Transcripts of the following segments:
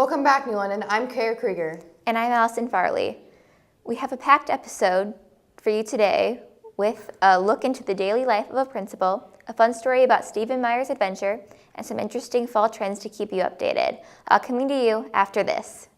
Welcome back, New London. I'm Kara Krieger. And I'm Allison Farley. We have a packed episode for you today with a look into the daily life of a principal, a fun story about Steven Meyer's adventure, and some interesting fall trends to keep you updated. Coming to you after this.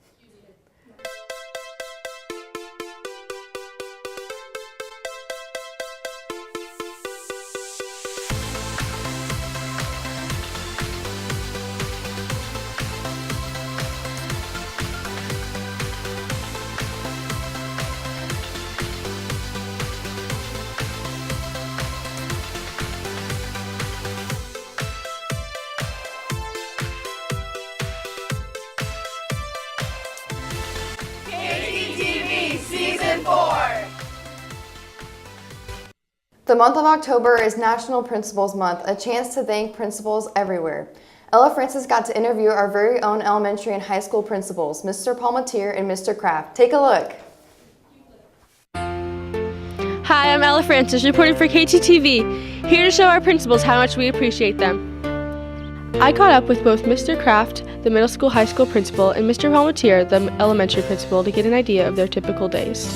The month of October is National Principals Month, a chance to thank principals everywhere. Ella Francis got to interview our very own elementary and high school principals, Mr. Palmatier and Mr. Kracht. Take a look. Hi, I'm Ella Francis, reporting for KTTV, here to show our principals how much we appreciate them. I caught up with both Mr. Kracht, the middle school high school principal, and Mr. Palmatier, the elementary principal, to get an idea of their typical days.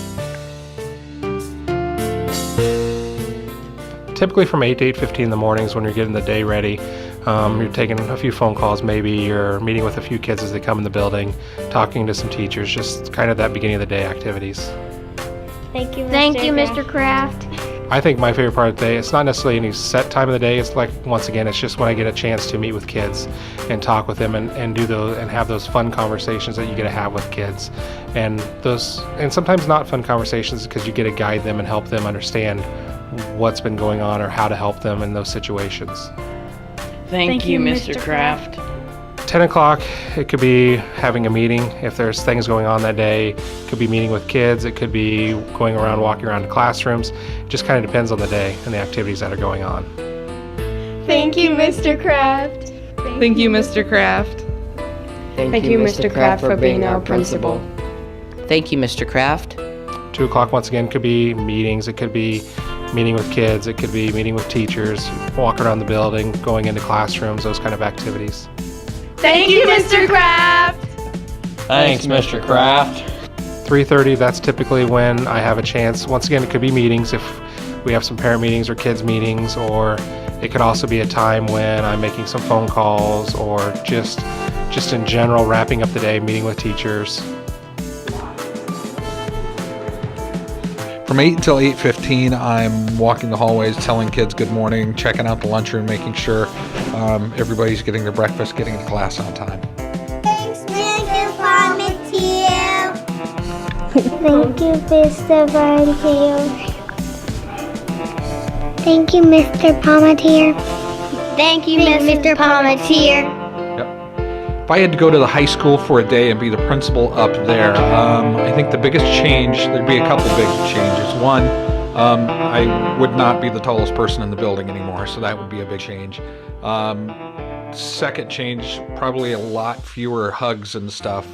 Typically from 8 to 8:15 in the mornings when you're getting the day ready, you're taking a few phone calls, maybe you're meeting with a few kids as they come in the building, talking to some teachers, just kind of that beginning of the day activities. Thank you, Mr. Kraft. I think my favorite part of the day, it's not necessarily any set time of the day, it's like, once again, it's just when I get a chance to meet with kids and talk with them and do those and have those fun conversations that you get to have with kids. And sometimes not fun conversations because you get to guide them and help them understand what's been going on or how to help them in those situations. Thank you, Mr. Kraft. 10 o'clock, it could be having a meeting if there's things going on that day. It could be meeting with kids. It could be walking around to classrooms. It just kind of depends on the day and the activities that are going on. Thank you, Mr. Kraft. Thank you, Mr. Kraft. Thank you, Mr. Kraft, for being our principal. Thank you, Mr. Kraft. 2 o'clock, once again, could be meetings. It could be meeting with kids. It could be meeting with teachers, walking around the building, going into classrooms, those kind of activities. Thank you, Mr. Kraft. Thanks, Mr. Kraft. 3:30, that's typically when I have a chance. Once again, it could be meetings if we have some parent meetings or kids meetings, or it could also be a time when I'm making some phone calls or just in general wrapping up the day, meeting with teachers. From 8 until 8:15, I'm walking the hallways, telling kids good morning, checking out the lunchroom, making sure everybody's getting their breakfast, getting to class on time. Thanks, Mr. Palmatier. Thank you, Mr. Palmatier. Thank you, Mr. Palmatier. Thank you, Mr. Palmatier. If I had to go to the high school for a day and be the principal up there, I think the biggest change, there'd be a couple big changes. One, I would not be the tallest person in the building anymore, so that would be a big change. Second change, probably a lot fewer hugs and stuff.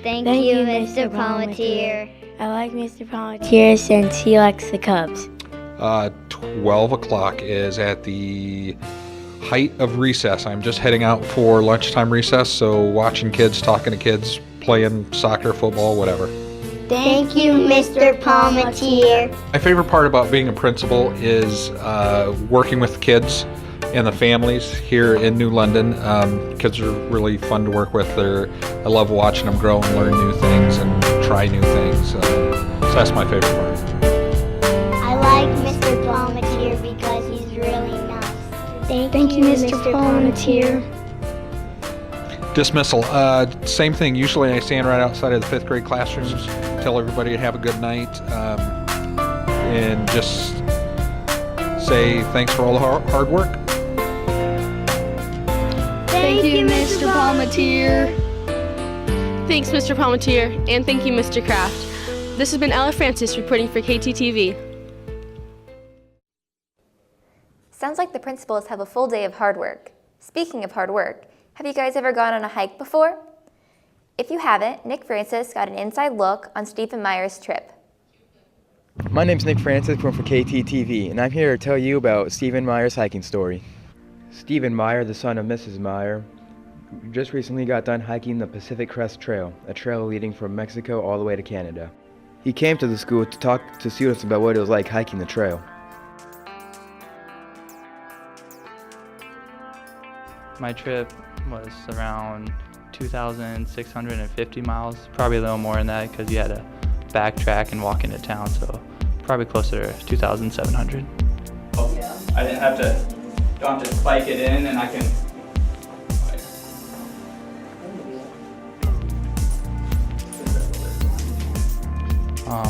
Thank you, Mr. Palmatier. I like Mr. Palmatier since he likes the Cubs. 12 o'clock is at the height of recess. I'm just heading out for lunchtime recess, so watching kids, talking to kids, playing soccer, football, whatever. Thank you, Mr. Palmatier. My favorite part about being a principal is working with kids and the families here in New London. Kids are really fun to work with. I love watching them grow and learn new things and try new things. So that's my favorite part. I like Mr. Palmatier because he's really nice. Thank you, Mr. Palmatier. Dismissal. Same thing. Usually I stand right outside of the 5th grade classrooms, tell everybody to have a good night, and just say thanks for all the hard work. Thank you, Mr. Palmatier. Thanks, Mr. Palmatier, and thank you, Mr. Kraft. This has been Ella Francis reporting for KTTV. Sounds like the principals have a full day of hard work. Speaking of hard work, have you guys ever gone on a hike before? If you haven't, Nick Francis got an inside look on Steven Meyer's trip. My name's Nick Francis from KTTV, and I'm here to tell you about Steven Meyer's hiking story. Steven Meyer, the son of Mrs. Meyer, just recently got done hiking the Pacific Crest Trail, a trail leading from Mexico all the way to Canada. He came to the school to talk to students about what it was like hiking the trail. My trip was around 2,650 miles, probably a little more than that because you had to backtrack and walk into town, so probably closer to 2,700. Oh, yeah. I don't have to spike it in, and I can.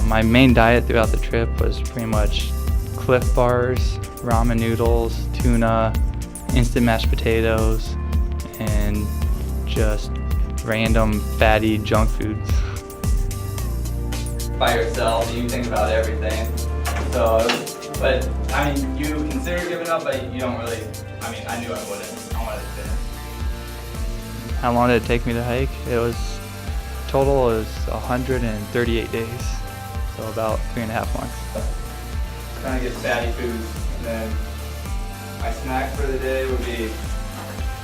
My main diet throughout the trip was pretty much Cliff Bars, ramen noodles, tuna, instant mashed potatoes, and just random fatty junk foods. By yourself, you think about everything. So, but I mean, you consider giving up, but you don't really. I mean, I knew I wouldn't. I wanted to finish. How long did it take me to hike? Total is 138 days, so about 3.5 months. Trying to get fatty foods, and then my snack for the day would be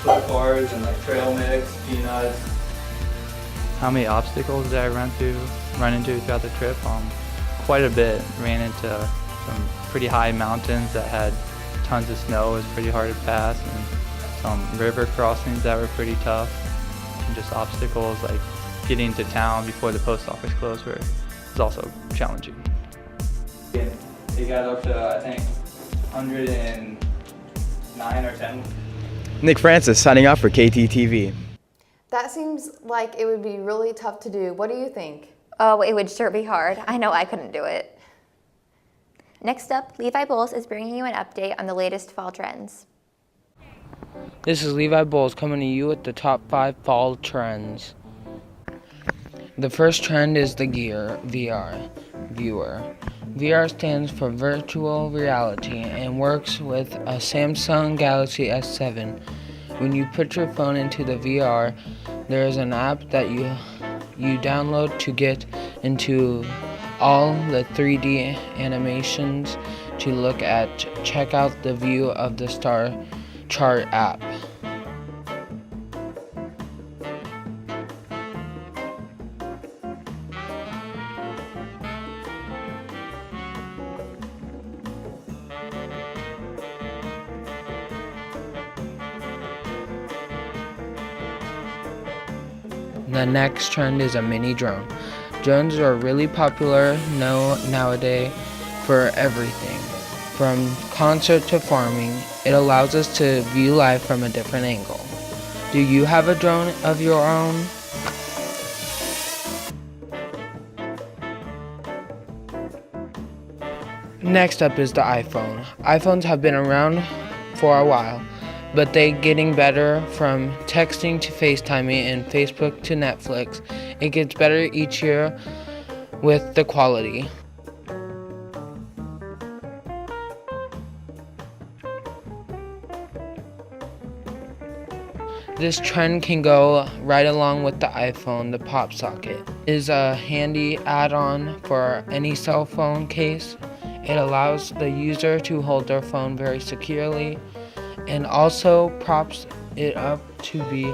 Cliff Bars and like trail mix, peanuts. How many obstacles did I run into throughout the trip? Quite a bit. Ran into some pretty high mountains that had tons of snow. It was pretty hard to pass, and some river crossings that were pretty tough. And just obstacles like getting to town before the post office closed was also challenging. They got up to, I think, 109 or 10. Nick Francis signing off for KTTV. That seems like it would be really tough to do. What do you think? Oh, it would sure be hard. I know I couldn't do it. Next up, Levi Bowles is bringing you an update on the latest fall trends. This is Levi Bowles coming to you with the top 5 fall trends. The first trend is the Gear VR viewer. VR stands for virtual reality and works with a Samsung Galaxy S7. When you put your phone into the VR, there is an app that you download to get into all the 3D animations to look at. Check out the view of the Star Chart app. The next trend is a mini drone. Drones are really popular nowadays for everything. From concert to farming, it allows us to view life from a different angle. Do you have a drone of your own? Next up is the iPhone. iPhones have been around for a while, but they're getting better. From texting to FaceTiming and Facebook to Netflix. It gets better each year with the quality. This trend can go right along with the iPhone. The pop socket is a handy add-on for any cell phone case. It allows the user to hold their phone very securely and also props it up to be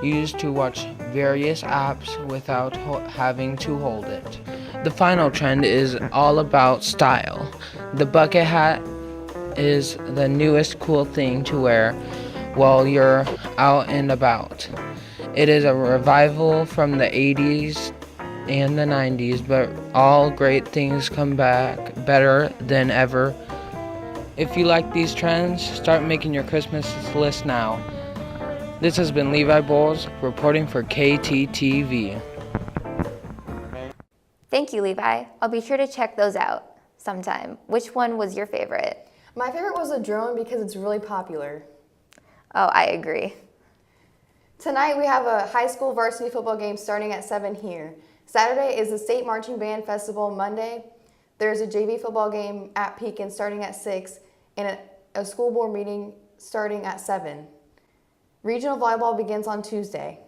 used to watch various apps without having to hold it. The final trend is all about style. The bucket hat is the newest cool thing to wear while you're out and about. It is a revival from the 80s and the 90s, but all great things come back better than ever. If you like these trends, start making your Christmas list now. This has been Levi Bowles reporting for KTTV. Thank you, Levi. I'll be sure to check those out sometime. Which one was your favorite? My favorite was a drone because it's really popular. Oh, I agree. Tonight we have a high school varsity football game starting at 7 here. Saturday is the State Marching Band Festival. Monday, there's a JV football game at Pekin starting at 6 and a school board meeting starting at 7. Regional volleyball begins on Tuesday.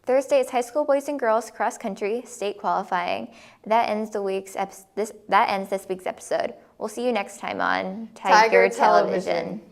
Thursday is high school boys and girls cross country state qualifying. That ends this week's episode. We'll see you next time on Tiger Television.